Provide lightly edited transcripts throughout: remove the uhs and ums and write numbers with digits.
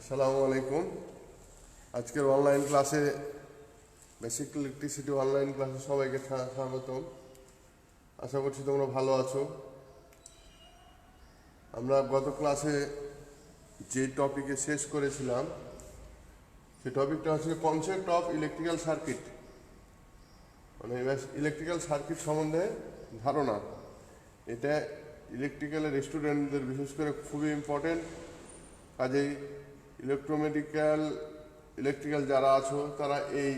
আসসালামু আলাইকুম। আজকের অনলাইন ক্লাসে বেসিক ইলেকট্রিসিটি অনলাইন ক্লাসে সবাইকে স্বাগতম। আশা করছি তোমরা ভালো আছো। আমরা গত ক্লাসে যে টপিকে শেষ করেছিলাম সেই টপিকটা হচ্ছে কনসেপ্ট অফ ইলেকট্রিক্যাল সার্কিট, মানে ইলেকট্রিক্যাল সার্কিট সম্বন্ধে ধারণা। এটা ইলেকট্রিক্যালের স্টুডেন্টদের বিশেষ করে খুবই ইম্পর্টেন্ট। কাজেই ইলেকট্রিক্যাল যারা আছো তারা এই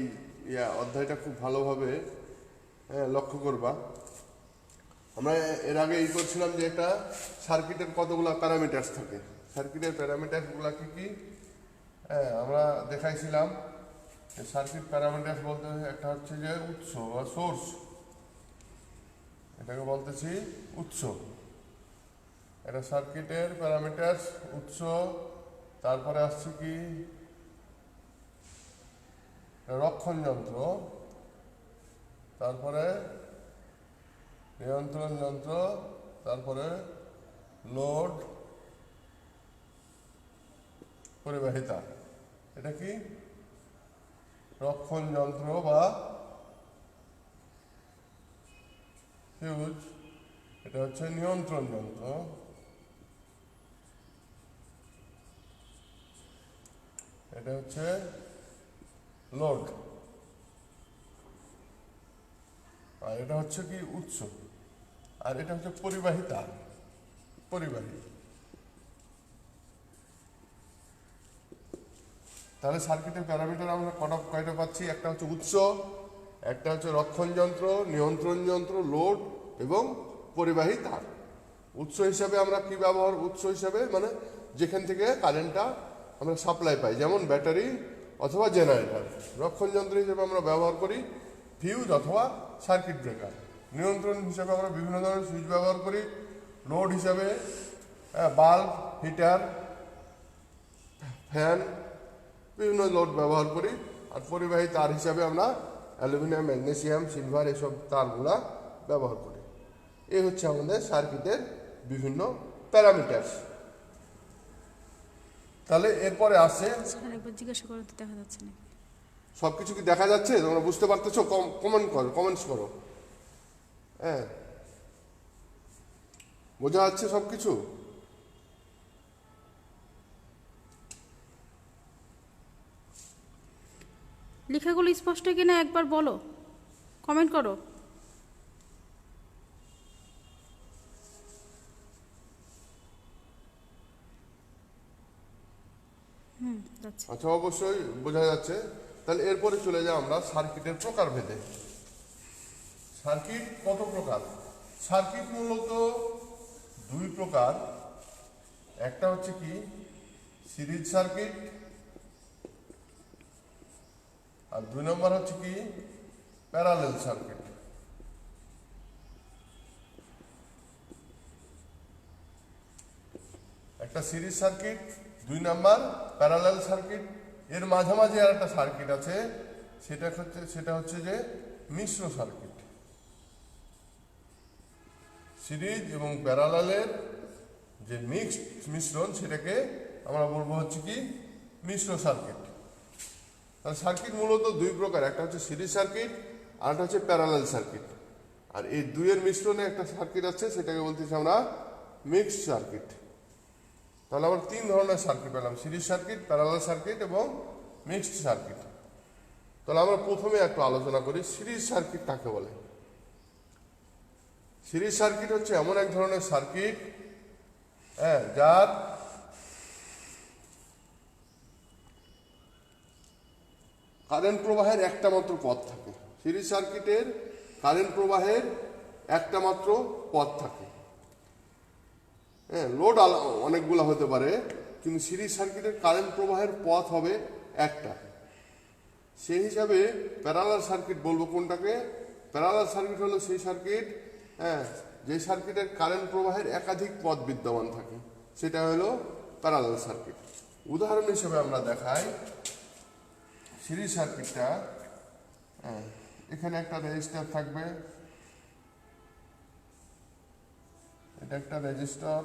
অধ্যায়টা খুব ভালোভাবে লক্ষ্য করবা। আমরা এর আগে করছিলাম যে একটা সার্কিটের কতগুলো প্যারামিটার্স থাকে, সার্কিটের প্যারামিটারগুলো কি কি আমরা দেখাইছিলাম। সার্কিট প্যারামিটার্স বলতে একটা হচ্ছে যে উৎস বা সোর্স, এটাকে বলতেছি উৎস। এটা সার্কিটের প্যারামিটার্স উৎস। তারপরে আসছে কি রক্ষণ যন্ত্র, তারপরে নিয়ন্ত্রণ যন্ত্র, তারপরে লোড, পরিবাহিতা। এটা কি রক্ষণ যন্ত্র বা ফিউজ, এটা হচ্ছে নিয়ন্ত্রণ যন্ত্র, এটা হচ্ছে লোড, আর এটা হচ্ছে কি উৎস, আর এটা হচ্ছে পরিবাহিতা, পরিবাহী। তাহলে সার্কিটের প্যারামিটার আমরা কয়টা পাচ্ছি? একটা হচ্ছে উৎস, একটা হচ্ছে রক্ষণ যন্ত্র, নিয়ন্ত্রণ যন্ত্র, লোড এবং পরিবাহী তার। উৎস হিসাবে আমরা কি ব্যবহার, উৎস হিসাবে মানে যেখান থেকে কারেন্টটা আমরা সাপ্লাই পাই, যেমন ব্যাটারি অথবা জেনারেটর। রক্ষণ যন্ত্র হিসেবে আমরা ব্যবহার করি ফিউজ অথবা সার্কিট ব্রেকার। নিয়ন্ত্রণ হিসাবে আমরা বিভিন্ন ধরনের সুইচ ব্যবহার করি। লোড হিসাবে বাল্ব, হিটার, ফ্যান, বিভিন্ন লোড ব্যবহার করি। আর পরিবাহী তার হিসাবে আমরা অ্যালুমিনিয়াম, ম্যাগনেসিয়াম, সিলভার এসব তারগুলা ব্যবহার করি। এই হচ্ছে আমাদের সার্কিটের বিভিন্ন প্যারামিটার। তাহলে এরপরে আসে, জিজ্ঞাসা করো তো দেখা যাচ্ছে নাকি সবকিছু কি দেখা যাচ্ছে? তোমরা বুঝতে পারতেছো? কমেন্টস করো। হ্যাঁ, বোঝা যাচ্ছে সবকিছু? লেখাগুলো স্পষ্ট কিনা একবার বলো, কমেন্ট করো। আচ্ছা, অবশ্যই বোঝা যাচ্ছে। তাহলে এরপরে চলে যাই আমরা সার্কিটের প্রকারভেদে। সার্কিট কত প্রকার? সার্কিট মূলত দুই প্রকার। একটা হচ্ছে কি সিরিজ সার্কিট, আর দুই নম্বর হচ্ছে কি প্যারালেল সার্কিট। একটা সিরিজ সার্কিট, দুই নাম্বার প্যারালাল সার্কিট। এর মাঝামাঝি আর একটা সার্কিট আছে, সেটা হচ্ছে যে মিশ্র সার্কিট। সিরিজ এবং প্যারালালের যে মিশ্রণ, সেটাকে আমরা বলবো হচ্ছে কি মিশ্র সার্কিট। তাহলে সার্কিট মূলত দুই প্রকার, একটা হচ্ছে সিরিজ সার্কিট আর একটা হচ্ছে প্যারালাল সার্কিট। আর এই দুইয়ের মিশ্রণে একটা সার্কিট আছে, সেটাকে বলতেছি আমরা মিক্সড সার্কিট। তাহলে আমরা তিন ধরনের সার্কিট পেলাম, সিরিজ সার্কিট, প্যারালাল সার্কিট এবং মিক্সড সার্কিট। তাহলে আমরা প্রথমে একটু আলোচনা করি সিরিজ সার্কিট কাকে বলে। সিরিজ সার্কিট হচ্ছে এমন এক ধরনের সার্কিট যার কারেন্ট প্রবাহের একটা মাত্র পথ থাকে। সিরিজ সার্কিটের কারেন্ট প্রবাহের একটা মাত্র পথ থাকে। লোড অনেকগুলো হতে পারে, কিন্তু সিরিজ সার্কিটের কারেন্ট প্রবাহের পথ হবে একটা। সেই হিসাবে প্যারালাল সার্কিট বলবো কোনটাকে? প্যারালাল সার্কিট হলো সেই সার্কিট যে সার্কিটের কারেন্ট প্রবাহের একাধিক পথ বিদ্যমান থাকে, সেটা হলো প্যারালাল সার্কিট। উদাহরণ হিসেবে আমরা দেখাই সিরিজ সার্কিটটা। এখানে একটা রেজিস্টার থাকবে, এটা একটা রেজিস্টার,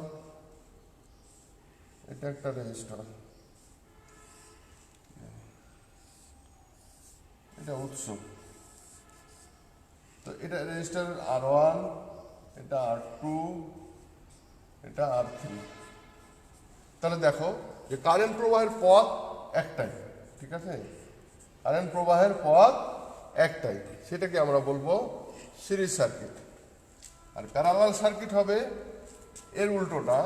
এটা একটা রেজিস্টার। এটা উৎস। তো এটা রেজিস্টার R1, এটা R2, এটা R3। তাহলে দেখো যে কারেন্ট প্রবাহের পথ একটাই, ঠিক আছে? কারেন্ট প্রবাহের পথ একটাই, সেটাকে আমরা বলবো series circuit. Are parallel circuit হবে এর উল্টোটা,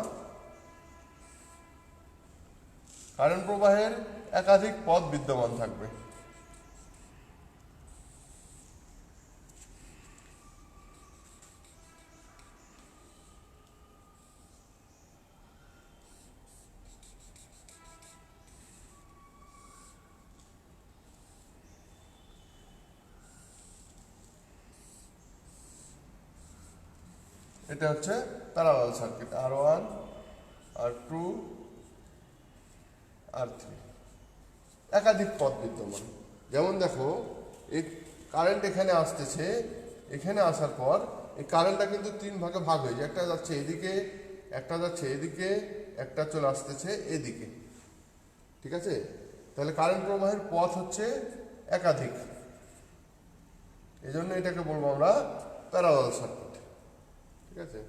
কারেন্ট প্রবাহের একাধিক পথ বিদ্যমান থাকবে। এটা হচ্ছে parallel circuit, R1, R2, R3, একাধিক পথ বিদ্যমান। যেমন দেখো এই কারেন্ট এখানে আসতেছে, এখানে আসার পর এই কারেন্টটা কিন্তু তিন ভাগে ভাগ হয়ে যায়, একটা যাচ্ছে এদিকে, একটা যাচ্ছে এদিকে, একটা চলে আসতেছে এদিকে, ঠিক আছে? তাহলে কারেন্ট প্রবাহের পথ হচ্ছে একাধিক, এই জন্য এটাকে বলবো আমরা প্যারালাল সার্কিট, ঠিক আছে?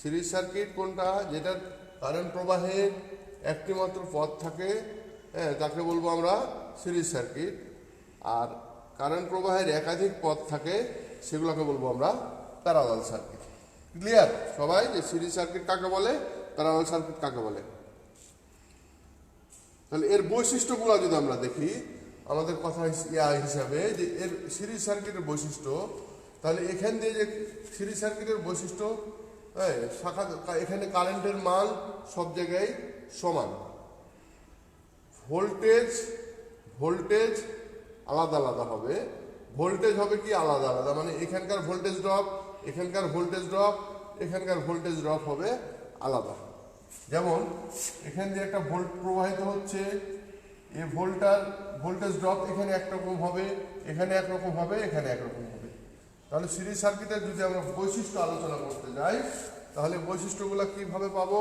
সিরিজ সার্কিট কোনটা? যেটার কারেন্ট প্রবাহের একটি মাত্র পথ থাকে, হ্যাঁ, তাকে বলবো আমরা সিরিজ সার্কিট। আর কারেন্ট প্রবাহের একাধিক পথ থাকে, সেগুলোকে বলবো আমরা প্যারালাল সার্কিট। ক্লিয়ার সবাই যে সিরিজ সার্কিট কাকে বলে, প্যারালাল সার্কিট কাকে বলে? তাহলে এর বৈশিষ্ট্যগুলো যদি আমরা দেখি আমাদের কথা হিসাবে, যে এর সিরিজ সার্কিটের বৈশিষ্ট্য, তাহলে এখান দিয়ে যে সিরিজ সার্কিটের বৈশিষ্ট্য, হ্যাঁ, শাখা এখানে কারেন্টের মান সব জায়গায় সমান, ভোল্টেজ আলাদা আলাদা হবে, ভোল্টেজ হবে কি আলাদা আলাদা, মানে এখানকার ভোল্টেজ ড্রপ, এখানকার ভোল্টেজ ড্রপ, এখানকার ভোল্টেজ ড্রপ হবে আলাদা। যেমন এখান দিয়ে একটা ভোল্ট প্রবাহিত হচ্ছে, এই ভোল্টেজ ড্রপ এখানে একরকম হবে, এখানে একরকম হবে, এখানে একরকম হবে। তাহলে সিরিজ সার্কিটের যদি আমরা বৈশিষ্ট্য আলোচনা করতে যাই, তাহলে বৈশিষ্ট্যগুলো কিভাবে পাবো?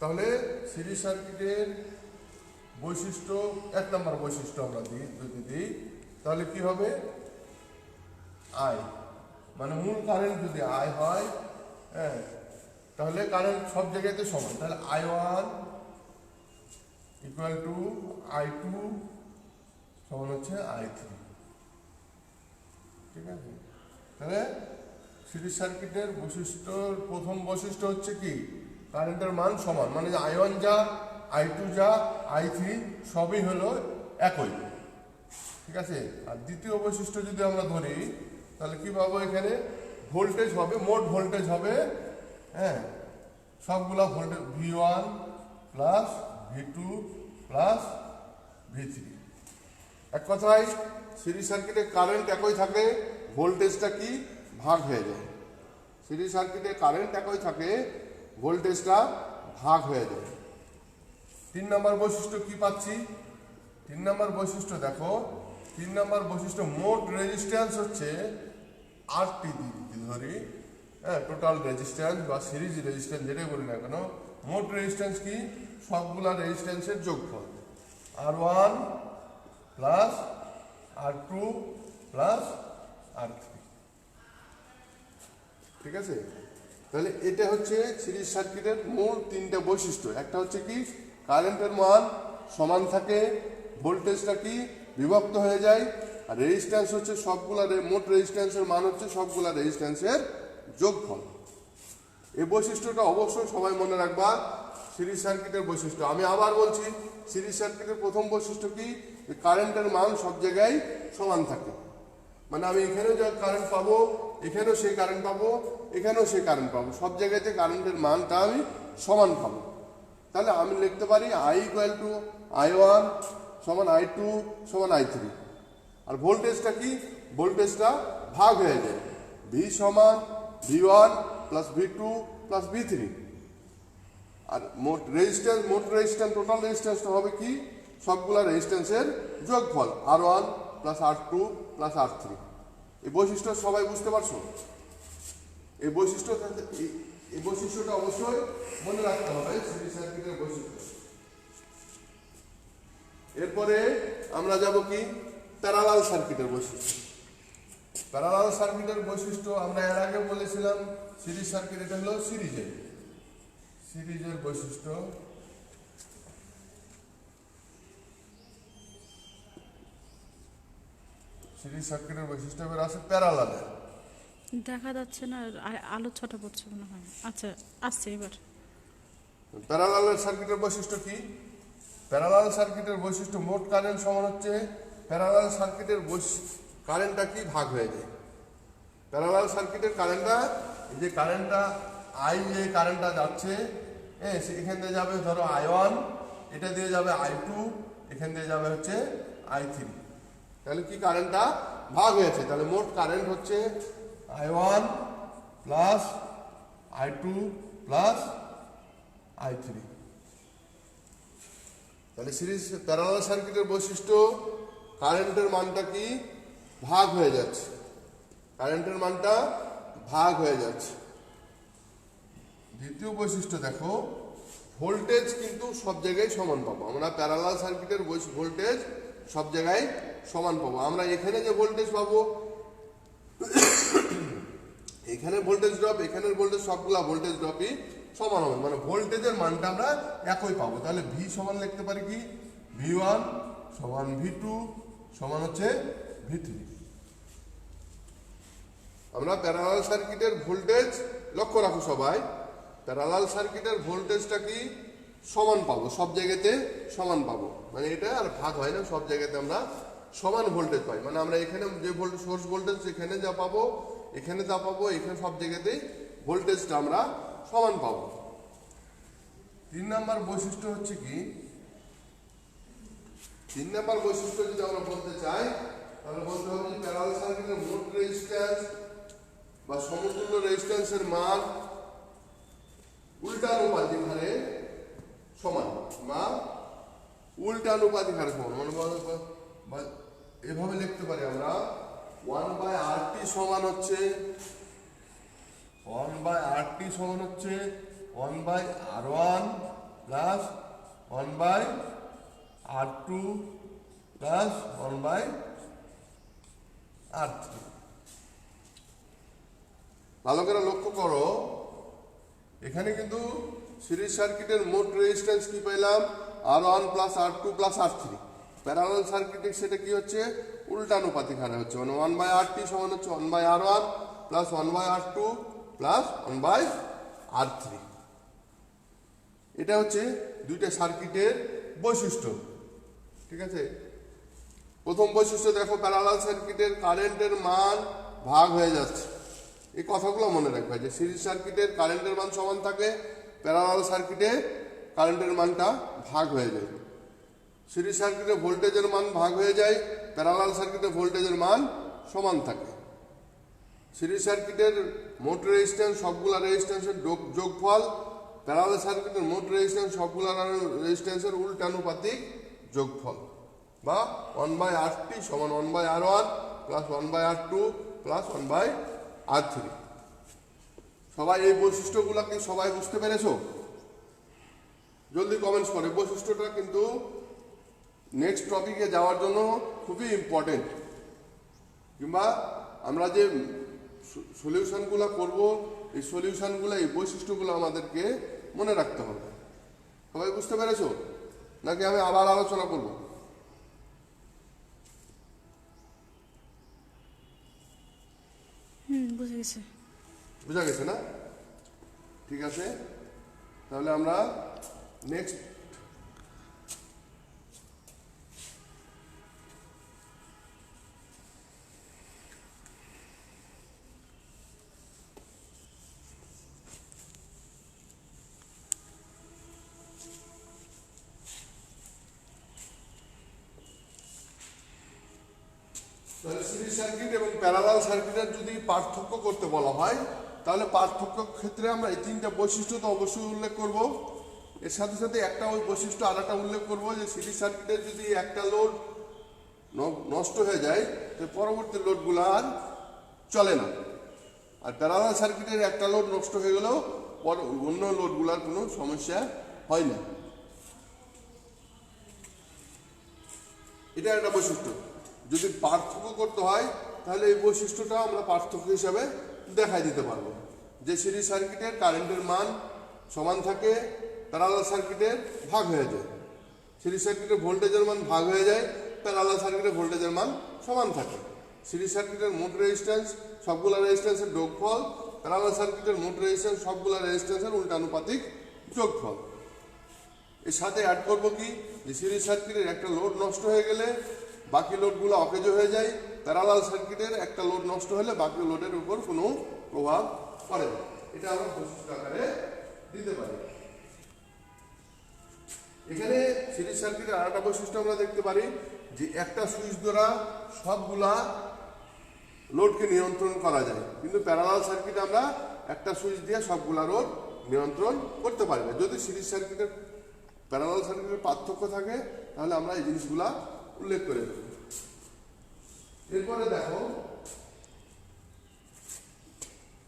তাহলে সিরিজ সার্কিটের বৈশিষ্ট্য, এক নম্বর বৈশিষ্ট্য আমরা যদি দিই, তাহলে কি হবে? আই, মানে মূল কারেন্ট যদি আই হয়, হ্যাঁ, তাহলে কারেন্ট সব জায়গাতে সমান। তাহলে I1 ইকুয়াল টু I2 সমান হচ্ছে I3, ঠিক আছে? তাহলে সিরিজ সার্কিটের বৈশিষ্ট্যর প্রথম বৈশিষ্ট্য হচ্ছে কি? কারেন্টের মান সমান, মানে I1 যা, I2 যা, I3 সবই হলো একই, ঠিক আছে? আর দ্বিতীয় বৈশিষ্ট্য যদি আমরা ধরি, তাহলে কি পাবো? এখানে ভোল্টেজ হবে, মোট ভোল্টেজ হবে, হ্যাঁ, সবগুলা voltage V1 plus V2 plus V3। এক কথায় সিরিজ সার্কিটে কারেন্ট একই থাকে, ভোল্টেজটা কি ভাগ হয়ে যায়। সিরিজ সার্কিটে কারেন্ট একই থাকে, ভোল্টেজটা ভাগ হয়ে যায়। 3 নম্বর বৈশিষ্ট্য কি পাচ্ছি? 3 নম্বর বৈশিষ্ট্য দেখো, 3 নম্বর বৈশিষ্ট্য মোট রেজিস্ট্যান্স হচ্ছে RT ধরি, হ্যাঁ, টোটাল রেজিস্ট্যান্স বা সিরিজ রেজিস্ট্যান্স যেটাই বলি না কেন, মোট রেজিস্ট্যান্স কি? সবগুলা রেজিস্ট্যান্সের যোগফল, R1 plus R2 plus R3, ঠিক আছে? তাহলে এটা হচ্ছে সিরিজ সার্কিটের মূল 3টে বৈশিষ্ট্য। একটা হচ্ছে কি? কারেন্টের মান সমান থাকে, ভোল্টেজটা কি বিভক্ত হয়ে যায়, আর রেজিস্ট্যান্স হচ্ছে সবগুলা, মোট রেজিস্ট্যান্সের মান হচ্ছে সবগুলা রেজিস্ট্যান্সের যোগফল। এই বৈশিষ্ট্যটা অবশ্যই সবাই মনে রাখবা, সিরিজ সার্কিটের বৈশিষ্ট্য। আমি আবার বলছি, সিরিজ সার্কিটের প্রথম বৈশিষ্ট্য কি? কারেন্টের মান সব জায়গায় সমান থাকে, মানে আমি এখানেও যা কারেন্ট পাবো, এখানেও সেই কারেন্ট পাবো, এখানেও সেই কারেন্ট পাবো, সব জায়গাতে কারেন্টের মানটা আমি সমান পাবো। তাহলে আমি লিখতে পারি I ইকুয়াল টু I1 সমান I2 সমান I3। আর ভোল্টেজটা কি? ভোল্টেজটা ভাগ হয়ে যায়, V সমান V1 plus V2 plus V3। আর মোট রেজিস্ট্যান্স টোটাল রেজিস্ট্যান্সটা হবে কি? সবগুলা রেজিস্ট্যান্সের যোগফল, R1 plus R2 plus R3। এই বৈশিষ্ট্য সবাই বুঝতে পারছো? এই বৈশিষ্ট্য এই বৈশিষ্ট্যটা অবশ্যই মনে রাখতে হবে সিরিজ সার্কিটের বৈশিষ্ট্য। এরপরে আমরা যাব কি প্যারালাল সার্কিটের বৈশিষ্ট্য। প্যারালাল সার্কিটের বৈশিষ্ট্য আমরা এর আগে বলেছিলাম সিরিজ সার্কিট, এটা হলো সিরিজের বৈশিষ্ট্য। সিরিজ সার্কিটের বৈশিষ্ট্য এবার আছে প্যারালালের। দেখা যাচ্ছে না, আলো ছটা পড়ছে মনে হয়। আচ্ছা, আসছে এবার। প্যারালাল সার্কিটের বৈশিষ্ট্য কি? প্যারালাল সার্কিটের বৈশিষ্ট্য মোট কারেন্ট সমান হচ্ছে প্যারালাল সার্কিটের কারেন্টটা কি ভাগ হয়ে যায়। প্যারালাল সার্কিটের কারেন্টটা, এই যে কারেন্টটা আই, যে কারেন্টটা যাচ্ছে এখান দিয়ে যাবে ধরো I1, এটা দিয়ে যাবে I2, এখান দিয়ে যাবে হচ্ছে I3। তাহলে কি কারেন্টটা ভাগ হয়েছে, তাহলে মোট কারেন্ট হচ্ছে I1 plus I2 plus I3। তাহলে সিরিজ প্যারালাল সার্কিটের বৈশিষ্ট্য কারেন্টের মানটা কি ভাগ হয়ে যাচ্ছে, কারেন্টের মানটা ভাগ হয়ে যাচ্ছে। দ্বিতীয় বৈশিষ্ট্য দেখো, ভোল্টেজ কিন্তু সব জায়গায় সমান পাবো আমরা। প্যারালাল সার্কিটের ভোল্টেজ সব জায়গায় সমান পাবো আমরা। এখানে যে ভোল্টেজ পাবো, এখানে ভোল্টেজ ড্রপ, এখানের ভোল্টেজ, সবগুলা ভোল্টেজ ড্রপই সমান হবে, মানে ভোল্টেজের মানটা আমরা একই পাবো। তাহলে ভি সমান লিখতে পারি কি V1 সমান V2 সমান হচ্ছে V3। আমরা প্যারালাল সার্কিটের ভোল্টেজ লক্ষ্য রাখো সবাই, প্যারালাল সার্কিটের ভোল্টেজটা কি সমান পাবো, সব জায়গাতে সমান পাবো, মানে এটা আর ভাগ হয় না, সব জায়গাতে আমরা সমান ভোল্টেজ পাই। মানে আমরা এখানে যে ভোল্টেজ সোর্স ভোল্টেজ এখানে যা পাবো, এখানে যা পাবো, এখানে সব জায়গাতেই ভোল্টেজটা আমরা সমান পাবো। 3 নাম্বার বৈশিষ্ট্য হচ্ছে কি, 3 নাম্বার বৈশিষ্ট্য যদি আমরা বলতে চাই তাহলে বলতে হবে যে প্যারালাল সার্কিটের মোট রেজিস্ট্যান্স বা সমতুল্য রেজিস্ট্যান্সের মান উল্টানুপাতিক হারে সমান, বা উল্টানুপাতিক হারে সমান। মানে এভাবে লিখতে পারি আমরা 1/RT সমান হচ্ছে 1/RT সমান হচ্ছে 1/R1 plus 1/R2 plus 1/R3। ভালো করে লক্ষ্য করো, এখানে কিন্তু সিরিজ সার্কিটের মোট রেজিস্ট্যান্স কি পেলাম R1 plus R2 plus R3। Parallel সার্কিটে সেটা কি হচ্ছে উল্টানুপাতিক হারে হচ্ছে, মানে 1/RT সমান হচ্ছে 1/R1 plus 1/R2 plus 1/R3। এটা হচ্ছে দুইটা সার্কিটের বৈশিষ্ট্য, ঠিক আছে। প্রথম বৈশিষ্ট্য দেখো, প্যারালাল সার্কিটের কারেন্টের মান ভাগ হয়ে যাচ্ছে। এই কথাগুলো মনে রাখবে যে সিরিজ সার্কিটের কারেন্টের মান সমান থাকে, প্যারালাল সার্কিটে কারেন্টের মানটা ভাগ হয়ে যায়। সিরিজ সার্কিটে ভোল্টেজের মান ভাগ হয়ে যায়, প্যারালাল সার্কিটে ভোল্টেজের মান সমান থাকে। সিরিজ সার্কিটের মোট রেজিস্ট্যান্স সবগুলা রেজিস্ট্যান্সের যোগফল, প্যারালাল সার্কিটের মোট রেজিস্ট্যান্স সবগুলা রেজিস্ট্যান্সের উল্টানুপাতিক যোগফল, বা 1/RT সমান 1/R1 plus 1/R2 plus 1/R3। সবাই এই বৈশিষ্ট্যগুলোকে সবাই বুঝতে পেরেছো? জলদি কমেন্টস করে। বৈশিষ্ট্যটা কিন্তু নেক্সট টপিকে যাওয়ার জন্য খুবই ইম্পর্টেন্ট, কিংবা আমরা যে সলিউশনগুলো করব, এই সলিউশনগুলো, এই বৈশিষ্ট্যগুলো আমাদেরকে মনে রাখতে হবে। সবাই বুঝতে পেরেছো নাকি আমি আবার আলোচনা করব? বুঝে গেছে। বুঝা গেছে না? ঠিক আছে, তাহলে আমরা নেক্সট তাহলে সিরিজ সার্কিট এবং প্যারালাল সার্কিটের যদি পার্থক্য করতে বলা হয়, তাহলে পার্থক্য ক্ষেত্রে আমরা এই 3টা বৈশিষ্ট্য তো অবশ্যই উল্লেখ করব। এর সাথে সাথে একটা ওই বৈশিষ্ট্য আর একটা উল্লেখ করব যে সিরিজ সার্কিটের যদি একটা লোড নষ্ট হয়ে যায়, তো পরবর্তী লোডগুলো আর চলে না। আর প্যারালাল সার্কিটের একটা লোড নষ্ট হয়ে গেলেও অন্য লোডগুলোর কোনো সমস্যা হয় না। এটা একটা বৈশিষ্ট্য। যদি পার্থক্য করতে হয় তাহলে এই বৈশিষ্ট্যটা আমরা পার্থক্য হিসাবে দেখাই দিতে পারবো, যে সিরিজ সার্কিটের কারেন্টের মান সমান থাকে, প্যারালাল সার্কিটের ভাগ হয়ে যায়। সিরিজ সার্কিটের ভোল্টেজের মান ভাগ হয়ে যায়, প্যারালাল সার্কিটের ভোল্টেজের মান সমান থাকে। সিরিজ সার্কিটের মোট রেজিস্ট্যান্স সবগুলা রেজিস্ট্যান্সের যোগফল, প্যারালাল সার্কিটের মোট রেজিস্ট্যান্স সবগুলা রেজিস্ট্যান্সের উল্টানুপাতিক যোগফল। এর সাথে অ্যাড করবো কি, যে সিরিজ সার্কিটের একটা লোড নষ্ট হয়ে গেলে বাকি লোডগুলো অকেজ হয়ে যায়, প্যারালাল সার্কিটের একটা লোড নষ্ট হলে বাকি লোডের উপর কোনো প্রভাব পড়ে না। এটা আমরা বৈশিষ্ট্য আকারে দিতে পারি। এখানে সিরিজ সার্কিটের আর একটা বৈশিষ্ট্য আমরা দেখতে পারি, যে একটা সুইচ দ্বারা সবগুলা লোডকে নিয়ন্ত্রণ করা যায়, কিন্তু প্যারালাল সার্কিটে আমরা একটা সুইচ দিয়ে সবগুলা লোড নিয়ন্ত্রণ করতে পারি না। যদি সিরিজ সার্কিটের প্যারালাল সার্কিটের পার্থক্য থাকে তাহলে আমরা এই জিনিসগুলা উল্লেখ করে দেব। এরপরে দেখো,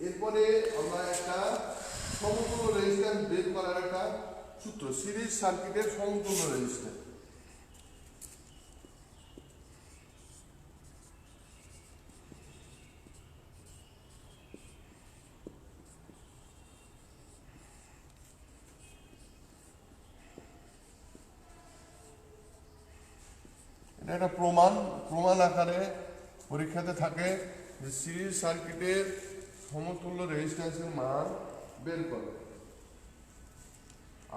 এরপরে আমরা একটা সমতুল্য রেজিস্ট্যান্স বের করার একটা সূত্র, সিরিজ সার্কিটের সমতুল্য রেজিস্ট্যান্স। এটা একটা প্রমাণ আকারে পরীক্ষাতে থাকে, যে সিরিজ সার্কিটের সমতুল্য রেজিস্ট্যান্সের মান বের করে।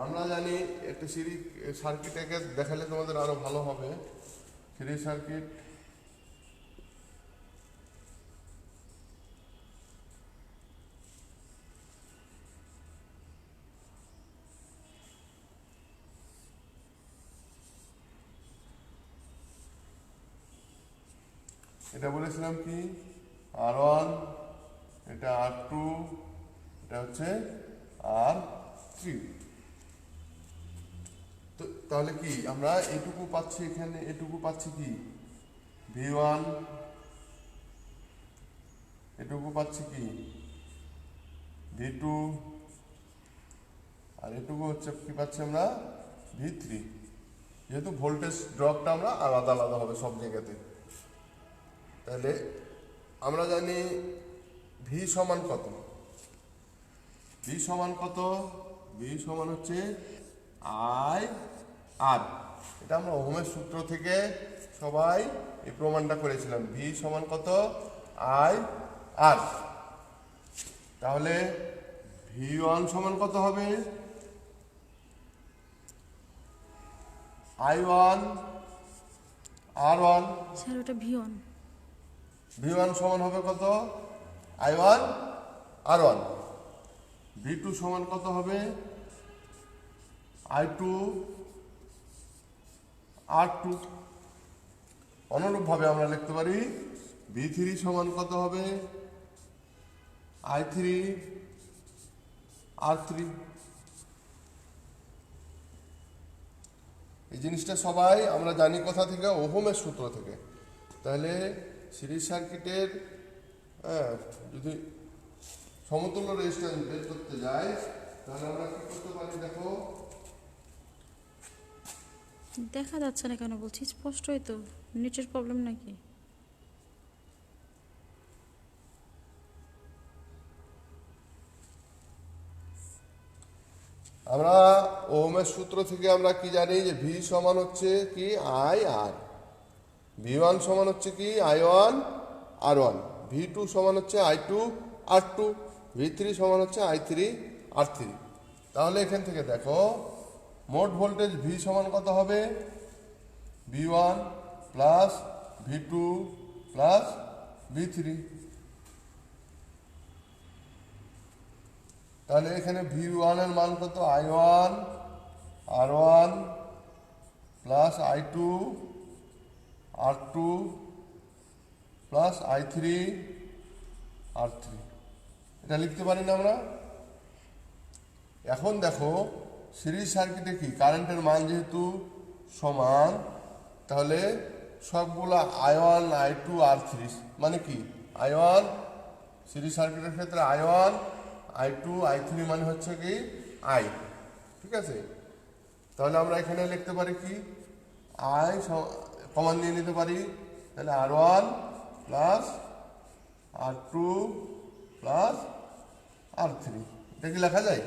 আমরা জানি একটা সিরিজ সার্কিটকে দেখালে তোমাদের আরো ভালো হবে। সিরিজ সার্কিট এটা বলেছিলাম কি, R1, এটা R2, এটা হচ্ছে R3। তো তাহলে কি আমরা এটুকু পাচ্ছি, এখানে এটুকু পাচ্ছি কি V1, এটুকু পাচ্ছি কি V2, আর এটুকু হচ্ছে কি পাচ্ছি আমরা V3, যেহেতু ভোল্টেজ ড্রপটা আমরা আলাদা আলাদা হবে সব জায়গাতে। তাহলে আমরা জানি ভি সমান কত, ভি সমান কত, ভি সমান হচ্ছে আই আর। এটা আমরা ওহমের সূত্র থেকে সবাই এই প্রমাণটা করেছিলাম, ভি সমান কত, আই আর। তাহলে V1 সমান কত হবে, I1 R1, স্যার ওটা V1। V1 সমান হবে কত, I1 R1। V2 সমান কত হবে, I2 R2। অনুরূপভাবে আমরা লিখতে পারি V3 সমান কত হবে, I3 R3। এই জিনিসটা সবাই আমরা জানি কোথা থেকে, ওহমের সূত্র থেকে। তাহলে সিরিজ সার্কিটের যদি সমতুল্য রেজিস্ট্যান্স বের করতে যাই তাহলে আমরা কি করতে পারি, দেখো দেখা যাচ্ছে না কেন বলছি, স্পষ্টই তো, নেটের প্রবলেম নাকি? আমরা ওহমের সূত্র থেকে আমরা কি জানি, যে ভি সমান হচ্ছে কি আই আর, V1 সমান হচ্ছে কি I1 R1, V2 সমান হচ্ছে I2 R2, V3 সমান হচ্ছে I3 R3। তাহলে এখান থেকে দেখো মোট ভোল্টেজ V সমান কত হবে, V1 plus V2 plus V3। তাহলে এখানে V1 এর মান কত, I1 R1 plus I2 R2 plus I3 R3। এটা লিখতে পারি না আমরা? এখন দেখো সিরিজ সার্কিটে কি কারেন্টের মান যেহেতু সমান, তাহলে সবগুলা I1 I2 R3 মানে কি I1 সিরিজ সার্কিটের ক্ষেত্রে I1 I2 I3 মানে হচ্ছে কি I, ঠিক আছে। তাহলে আমরা এখানে লিখতে পারি কি I কমন নিয়ে নিতে পারি, তাহলে R1 plus R2 plus R3, এটা কি লেখা যায়?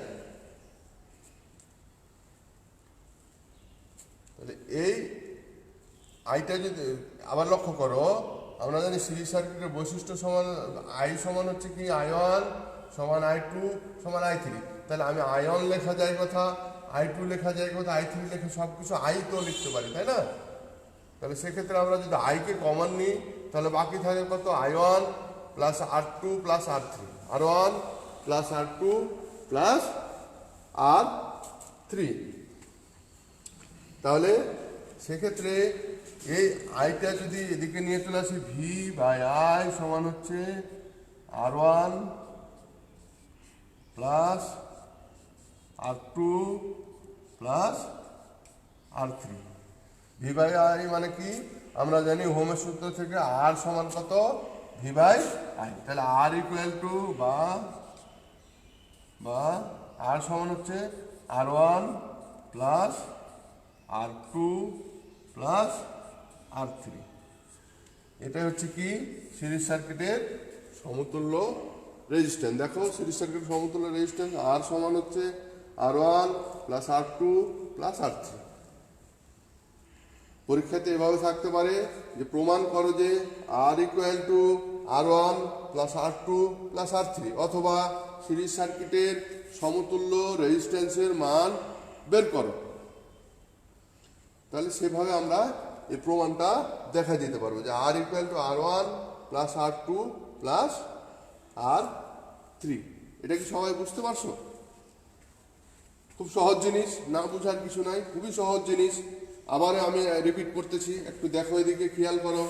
তাহলে এই আইটা যদি আবার লক্ষ্য করো, আমরা জানি সিরিজ সার্কিটের বৈশিষ্ট্য সমান I সমান হচ্ছে কি I1 সমান I2 সমান I3, তাহলে আমি I1 লেখা যায় কথা, I2 লেখা যায় কথা, I3 লেখা সব কিছু I তো লিখতে পারি, তাই না? তাহলে সেক্ষেত্রে আমরা যদি I কে কমন নিই তাহলে বাকি থাকে কত I1 plus R2 plus R3, R1 plus R2 plus R3। তাহলে সেক্ষেত্রে এই আইটা যদি এদিকে নিয়ে চলে আসি V/I সমান হচ্ছে R1 plus R2 plus R3। V/I মানে কি আমরা জানি ওহমের সূত্র থেকে R সমান কত V/I, তাহলে R ইকুয়াল টু বা R সমান হচ্ছে R1 plus R2 plus R3। এটাই হচ্ছে কি সিরিজ সার্কিটের সমতুল্য রেজিস্ট্যান্স। দেখো সিরিজ সার্কিটের সমতুল্য রেজিস্ট্যান্স R সমান হচ্ছে R1 plus R2 plus R3। পরীক্ষাতে এভাবে থাকতে পারে যে প্রমাণ করো যে R equal to R1 plus R2 plus R3, অথবা সিরিজ সার্কিটের সমতুল্য রেজিস্ট্যান্সের মান বের করো। তাহলে সেভাবে আমরা এই প্রমাণটা দেখা দিতে পারবো যে R equal to R1 plus R2 plus R3। এটা কি সবাই বুঝতে পারছো? খুব সহজ জিনিস, না বোঝার কিছু নাই, খুবই সহজ জিনিস। আবার আমি রিপিট করতেছি, একটু দেখো এদিকে খেয়াল করো।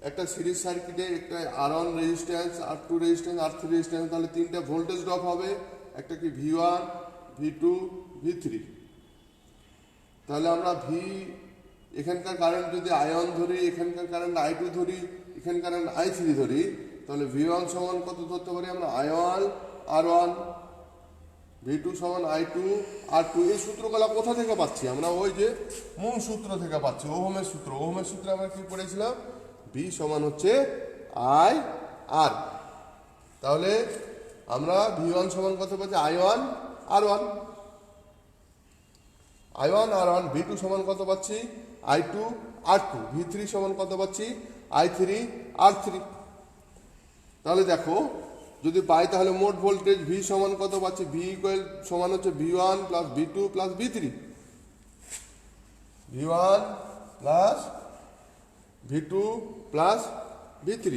একটা সিরিজ সার্কিটে একটা R1 resistance, R2 resistance, R3 resistance, তাহলে তিনটা ভোল্টেজ ড্রপ হবে, একটা কি V1 V2 V3। তাহলে আমরা এখানকার কারেন্ট যদি I1 ধরি, এখানকার কারেন্ট I2 ধরি, এখানকার কারেন্ট I3 ধরি, তাহলে V1 সমান কত ধরতে পারি আমরা I1 R1, V2 সমান I2 R2। এই সূত্রগুলো কোথা থেকে পাচ্ছি আমরা? ওই যে মূল সূত্র থেকে পাচ্ছি, ওহমের সূত্র। ওহমের সূত্রে আমরা কি পড়েছিলাম? V সমান হচ্ছে I R। তাহলে আমরা V1 সমান কত পাচ্ছি? I1 R1, I1 R1। V2 সমান কত পাচ্ছি? I2 R2। V3 সমান কত পাচ্ছি? I3 R3। তাহলে দেখো যদি পাই তাহলে মোট ভোল্টেজ V সমান কত পাচ্ছি? V ইকুয়াল সমান হচ্ছে V1 plus V2 plus V3, V1 plus V2 plus V3।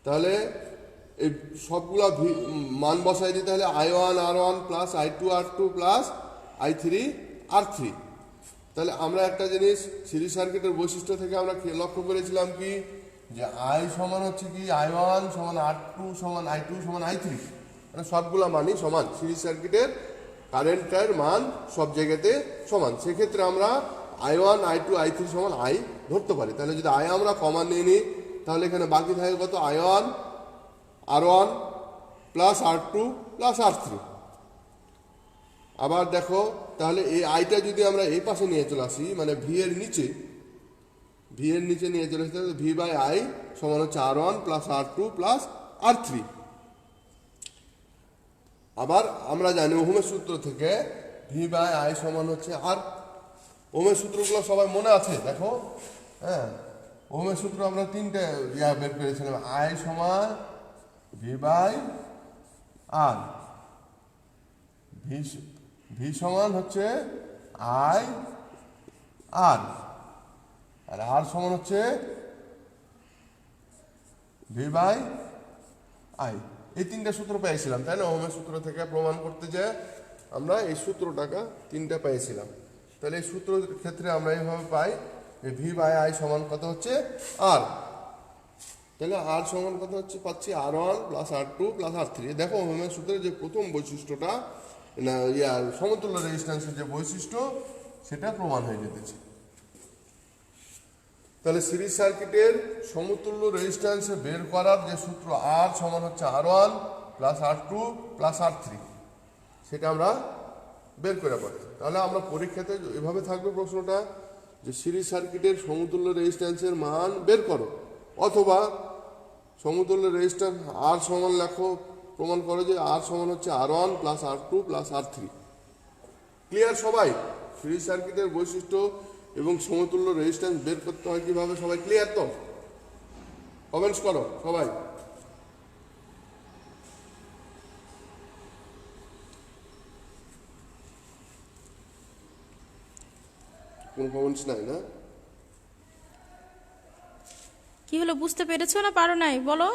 তাহলে এই সবগুলা মান বসাই দিতে হলে I1 R1 plus I2 R2 plus I3 R3। তাহলে আমরা একটা জিনিস সিরিজ সার্কিটের বৈশিষ্ট্য থেকে আমরা লক্ষ্য করেছিলাম কি যে I সমান হচ্ছে কি I1 সমান R2 সমান I2 সমান I3, মানে সবগুলা মানই সমান। সিরিজ সার্কিটের কারেন্টের মান সব জায়গাতে সমান। সেক্ষেত্রে আমরা I1 I2 I3 সমান I ধরতে পারি। তাহলে যদি I আমরা কমন নিয়ে নিই তাহলে এখানে বাকি থাকে কত? I1 R1 plus R2 plus R3। আবার দেখো তাহলে এই আইটা যদি আমরা এই পাশে নিয়ে চলে আসি, মানে ভি এর নিচে নিয়ে চলে আসি, তাহলে V/I সমান হচ্ছে R1 plus R2 plus R3। আবার আমরা জানি ওহমের সূত্র থেকে V/I সমান হচ্ছে R। ওহমের সূত্রগুলো সবাই মনে আছে? দেখো, হ্যাঁ, ওহমের সূত্র আমরা তিনটে বের করেছিলাম। I সমান V/R, V সমান হচ্ছে I R, আর R সমান হচ্ছে V/I। এই তিনটা সূত্র পেয়েছিলাম, তাই না? ওহমের সূত্র থেকে প্রমাণ করতে যে আমরা এই সূত্রটাকে তিনটা পেয়েছিলাম। তাহলে এই সূত্রের ক্ষেত্রে আমরা এইভাবে পাই যে V/I সমান কত হচ্ছে R। তাহলে R সমান কত হচ্ছে পাচ্ছি? R1 plus R2 plus R3। দেখো ওহমের সূত্রের যে প্রথম বৈশিষ্ট্যটা, না সমতুল্য রেজিস্ট্যান্সের যে বৈশিষ্ট্য, সেটা প্রমাণ হয়ে যেতেছে। তাহলে সিরিজ সার্কিটের সমতুল্য রেজিস্ট্যান্স বের করার যে সূত্র আর সমান হচ্ছে R1 plus R2 plus R3, সেটা আমরা বের করে পারি। তাহলে আমরা পরীক্ষাতে এভাবে থাকবে প্রশ্নটা যে সিরিজ সার্কিটের সমতুল্য রেজিস্ট্যান্সের মান বের করো, অথবা সমতুল্য রেজিস্ট্যান্স আর সমান লেখো, প্রমাণ করো যে আর সমান হচ্ছে R1 plus R2 plus R3। Clear সবাই? সিরিজ সার্কিটের বৈশিষ্ট্য এবং সমতুল্য রেজিস্ট্যান্স বের করতে হয় কিভাবে, সবাই ক্লিয়ার তো? কমেন্টস করো সবাই। কোনো কমেন্টস নাই না? কি হলো, বুঝতে পেরেছো না পারো নাই বলো?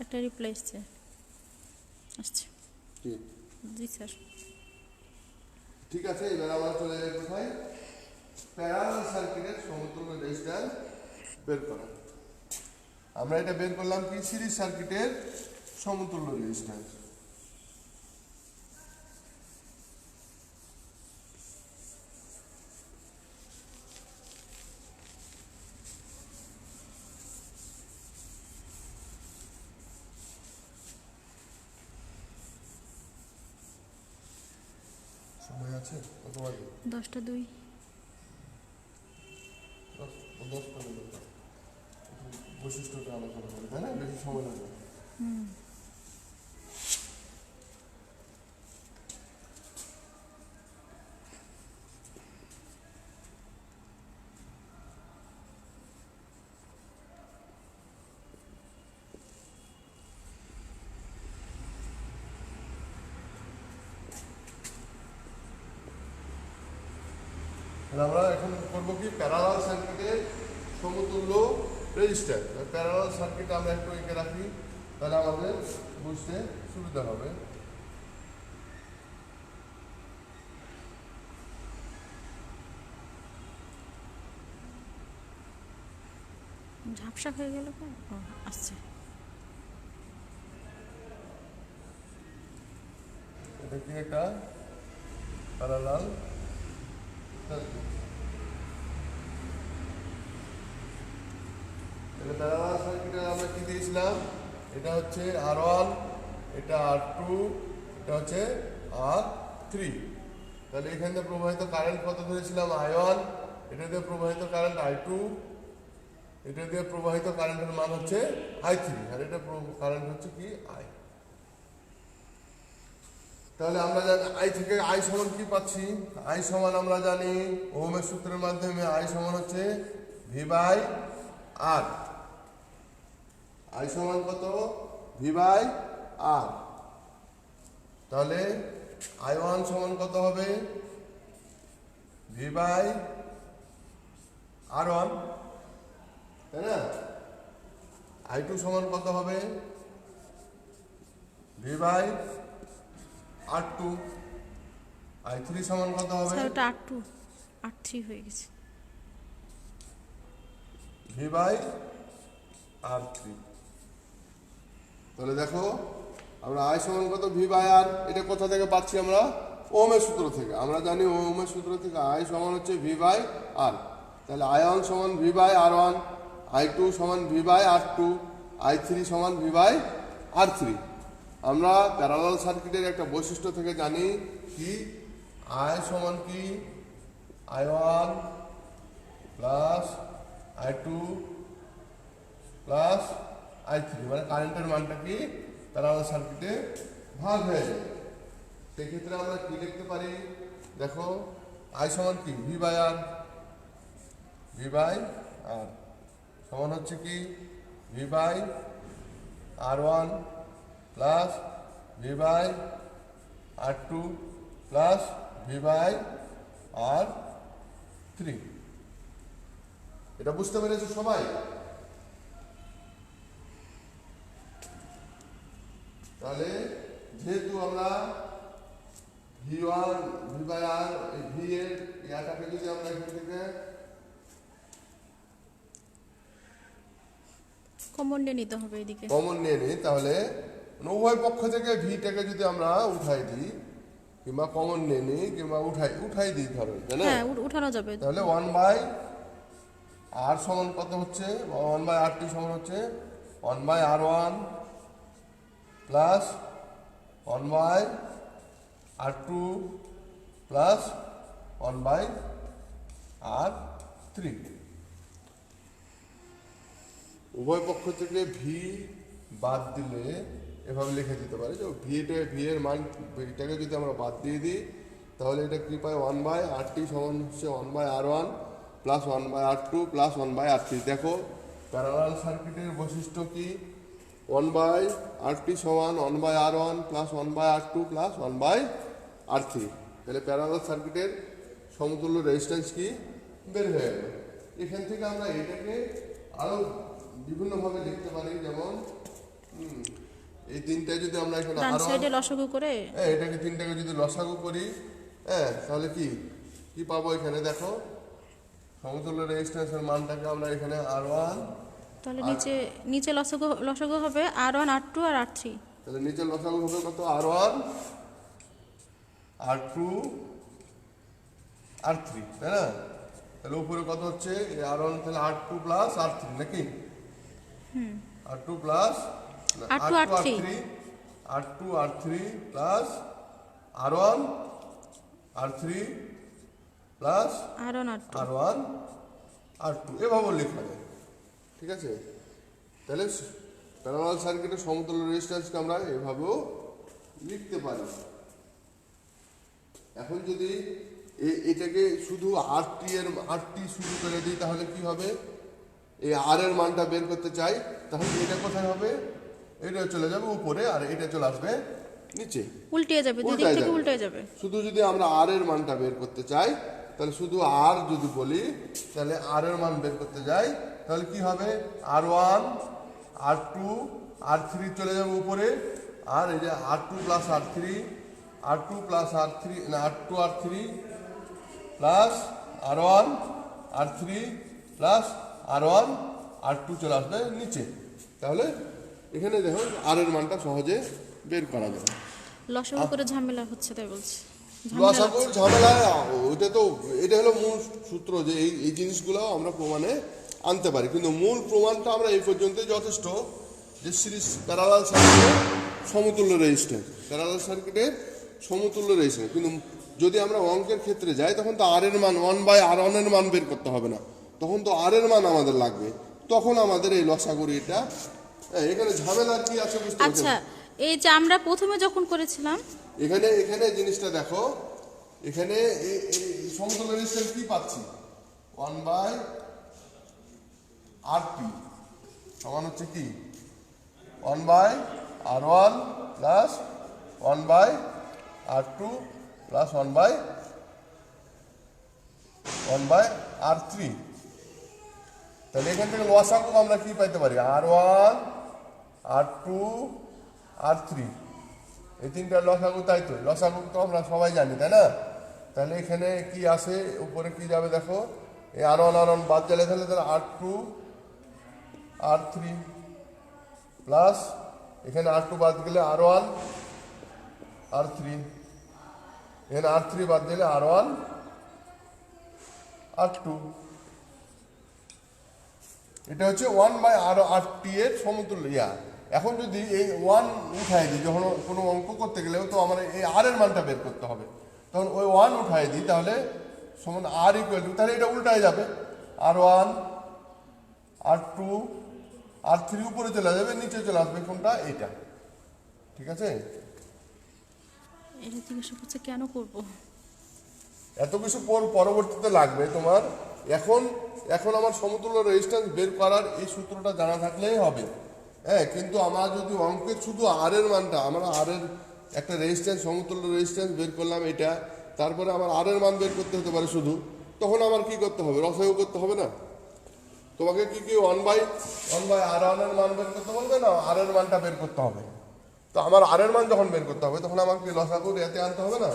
একটা রিপ্লাই এসছে। আচ্ছা কি? জি স্যার। ঠিক আছে, এবার আমরা চলে যাই কোথায়? প্যারালাল সার্কিটের সমতুল্য রেজিস্ট্যান্স বের করা। আমরা এটা বের করলাম কি, সিরিজ সার্কিটের সমতুল্য রেজিস্ট্যান্স। সময় আছে কত বাজে? 10টা 2। 10টা মিনিট বৈশিষ্ট্যটা আলোচনা করি, তাই না? বেশি সময় লাগবে। আমরা এখন করবো কি, প্যারালাল সার্কিটের সমতুল্য রেজিস্ট্যান্স। প্যারালাল সার্কিট আমরা একটু এঁকে রাখি, তাহলে আমাদের বুঝতে সুবিধা হবে। ঝাপসা হয়ে গেল কেন? আচ্ছা, এটা কি একটা প্যারালাল সার্কিট। প্যারালাল সার্কিটে আমরা কি দিয়েছিলাম? এটা হচ্ছে R1, এটা R2, এটা হচ্ছে R3। তাহলে এখান থেকে প্রবাহিত কারেন্ট কত ধরেছিলাম? I1। এটা দিয়ে প্রবাহিত কারেন্ট I2, এটা দিয়ে প্রবাহিত কারেন্টের মান হচ্ছে I3, আর এটা কারেন্ট হচ্ছে কি I। তাহলে আমরা জানি I থেকে I সমান কি পাচ্ছি? I সমান আমরা জানি ওহমের সূত্রের মাধ্যমে I সমান হচ্ছে V/R। I সমান কত? V/R। তাহলে I1 সমান কত হবে? V/R1, তাই না? I2 সমান কত হবে? V/R2। I3 সমান কত হবে? স্যার ওটা R2 R3 হয়ে গেছে। V/R3। তাহলে দেখো আমরা I সমান কত? V/R। এটা কোথা থেকে পাচ্ছি আমরা? ওহমের সূত্র থেকে। আমরা জানি ওহমের সূত্র থেকে I সমান হচ্ছে V/R। তাহলে I1 সমান V/R1, I2 সমান V/R2, I3 সমান V/R3। আমরা প্যারালাল সার্কিটের একটা বৈশিষ্ট্য থেকে জানি কি, I সমান কি I1 plus I2 plus I3, মানে কারেন্টের মানটা কি প্যারালাল সার্কিটে ভাগ হয়ে যায়। সেক্ষেত্রে আমরা কি লিখতে পারি? দেখো I সমান কি V/R। V/R সমান হচ্ছে কি V/R1 plus V/R2 plus V/R3। এটা বুঝতে পেরেছো সবাই? তাহলে যেহেতু আমরা V1 V/R V এর ইয়াটাকে যদি আমরা এখান থেকে কমন নিয়ে নিতে হবে এদিকে। কমন নিয়ে নিই, তাহলে উভয় পক্ষ থেকে ভিটাকে যদি আমরা উঠাই দিই, কিংবা কমন নিয়ে নিই কিংবা উঠাই দিই ধরেন, তাই না? হ্যাঁ উঠানো যাবে। তাহলে 1/r সমান কত হচ্ছে? 1/r2 সমান হচ্ছে 1/r1 plus 1/r2 plus 1/r3। উভয় পক্ষ থেকে ভি বাদ দিলে এভাবে লিখে দিতে পারি যে ভি এর মান, এটাকে যদি আমরা বাদ দিয়ে দিই তাহলে এটা কি পাই? 1/r সমান হচ্ছে 1/r1 plus 1/r2 plus 1/r3। দেখো প্যারালাল সার্কিটের বৈশিষ্ট্য কি? 1/r সমান 1/r1 plus 1/r2 plus 1/r3। তাহলে প্যারালাল সার্কিটের সমতুল্য রেজিস্ট্যান্স কি বের হয়ে গেল। এখান থেকে আমরা এটাকে আরো বিভিন্নভাবে লিখতে পারি, যেমন এই তিনটায় যদি আমরা এখানে ডান আরো সাইডে লসাগু করে এটাকে তিনটাকে যদি লসাগু করি, তাহলে কি কি পাবো? এখানে দেখো সমতুল্য রেজিস্ট্যান্সের মানটাকে আমরা এখানে R1, তাহলে নিচে লসাগু হবে R1 R2 আর R3। তাহলে নিচে লসাগু হবে কত? R1 R2 R3, তাই না? তাহলে উপরে কত হচ্ছে? R1 তাহলে R2 প্লাস R3 নাকি? R2 plus R2 R3 R2 R3 plus R1 R3 plus R1 R2। R1 R2 এভাবে লেখা যায়, ঠিক আছে? তাহলে প্যারালাল সার্কিটের সমতুল্য রেজিস্ট্যান্সকে আমরা এভাবেও লিখতে পারি। এখন যদি এটাকে শুধু আরটি শুরু করে দিই তাহলে কি হবে? এই আর এর মানটা বের করতে চাই, তাহলে এটা কোথায় হবে? এটা চলে যাবে উপরে আর এটা চলে আসবে নিচে, উল্টে যাবে, দুই দিক থেকে উল্টে যাবে। শুধু যদি আমরা আর এর মানটা বের করতে চাই তাহলে শুধু আর যদি বলি তাহলে আর এর মান বের করতে যাই তাহলে কি হবে? R1 R2 R3 চলে যাবে উপরে, আর এই যে R2 plus R3 R2 plus R3 না R2 R3 plus R1 R3 plus R1 R2 চলে আসবে নিচে। তাহলে এখানে দেখো আর এর মানটা সহজে বের করা যাবে। লসাগু করে ঝামেলা হচ্ছে তাই বলছি। লসাগুর ঝামেলা ওইটা তো, এটা হলো মূল সূত্র যে এই জিনিসগুলো আমরা প্রমাণে আনতে পারি, কিন্তু মূল প্রমাণটা আমরা এই পর্যন্তই যথেষ্ট যে সিরিজ প্যারালাল সার্কিটের সমতুল্য রেজিস্ট্যান্স, প্যারালাল সার্কিটের সমতুল্য রেজিস্ট্যান্স। কিন্তু যদি আমরা অঙ্কের ক্ষেত্রে যাই তখন তো আর এর মান 1/r1 এর মান বের করতে হবে না, তখন তো আর এর মান আমাদের লাগবে, তখন আমাদের এই লসাগুর এটা এখানে ঝামেলা কি আছে বুঝতে পারছেন? আচ্ছা, এই যে আমরা প্রথমে যখন করেছিলাম এখানে জিনিসটা দেখো, এখানে এই সমতুল্য রেজিস্ট্যান্স কি পাচ্ছি? 1/rp সমান হচ্ছে কি 1/r1 plus 1/r2 plus 1/r3। তাহলে এখান থেকে লসাগু আমরা কি পাইতে পারি? R1 R2 R3 এই তিনটা লসাগু, তাই তো? লসাগু তো আমরা সবাই জানি, তাই না? তাহলে এখানে কি আসে? উপরে কি যাবে দেখো, এই R1 বাদ গেলে তাহলে R2 R3 প্লাস এখানে R2 বাদ গেলে R1 R3, এখানে R3 বাদ দিলে R1 R2। এটা হচ্ছে 1/r এর সমতুল্য এখন যদি এই 1 উঠাই দিই, যখন কোনো অঙ্ক করতে গেলেও তো আমার এই আর এর মানটা বের করতে হবে, তখন ওই 1 উঠাই দিই তাহলে সমান আর ইকুয়াল টু, তাহলে এটা উল্টায় যাবে, R1 R2 R3 উপরে চলে যাবে, নিচে চলে আসবে কোনটা? এটা, ঠিক আছে? এটা জিজ্ঞাসা করছে কেন করব? এত কিছু পরবর্তীতে লাগবে তোমার। এখন আমার সমতুল্য রেজিস্ট্যান্স বের করার এই সূত্রটা জানা থাকলেই হবে, কিন্তু আমরা যদি অঙ্কের শুধু আর এর মানটা, আমরা আর এর একটা রেজিস্ট্যান্স সমতুল্য রেজিস্ট্যান্স বের করলাম এটা, তারপরে আমার আর এর মান বের করতে হতে পারে শুধু, তখন আমার কি করতে হবে? রসায়ু করতে হবে না? তোমাকে কি 1/r1 এর মান বের করতে বলবে না, আর এর মানটা বের করতে হবে। তো আমার আর এর মান যখন বের করতে হবে তখন আমাকে লসাগুর এতে আনতে হবে না?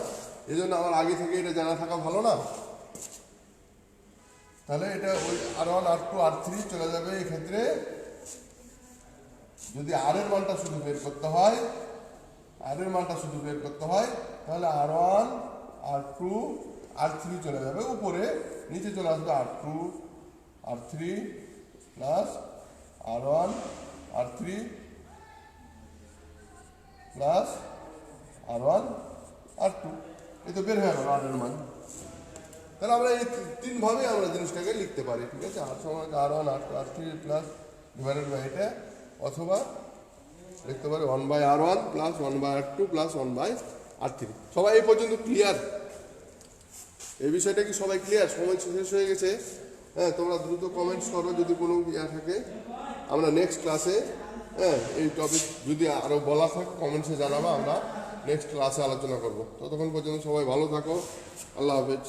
এই জন্য আমার আগে থেকে এটা জানা থাকা ভালো না? তাহলে এটা ওই R1 R2 R3 চলে যাবে। এক্ষেত্রে যদি আর এর মানটা শুধু বের করতে হয় তাহলে R1 R2 R3 চলে যাবে উপরে, নিচে চলে আসবে R2 R3 plus R1 R3 plus R1 R2। এই তো বের হয়ে গেল R এর মান। তাহলে আমরা এই তিনভাবে আমরা জিনিসটাকে লিখতে পারি, ঠিক আছে? আর সমান R1 R2 R3 plus divided by এটা, অথবা লিখতে পারি 1/R1 plus 1/R2 plus 1/R3। সবাই এই পর্যন্ত ক্লিয়ার? এই বিষয়টা কি সবাই ক্লিয়ার? সময় শেষ হয়ে গেছে। হ্যাঁ, তোমরা দ্রুত কমেন্টস করো যদি কোনো ইয়া থাকে। আমরা নেক্সট ক্লাসে, হ্যাঁ, এই টপিক যদি আরও বলা থাকে কমেন্টসে জানাবো, আমরা নেক্সট ক্লাসে আলোচনা করব। ততক্ষণ পর্যন্ত সবাই ভালো থাকো। আল্লাহ হাফেজ।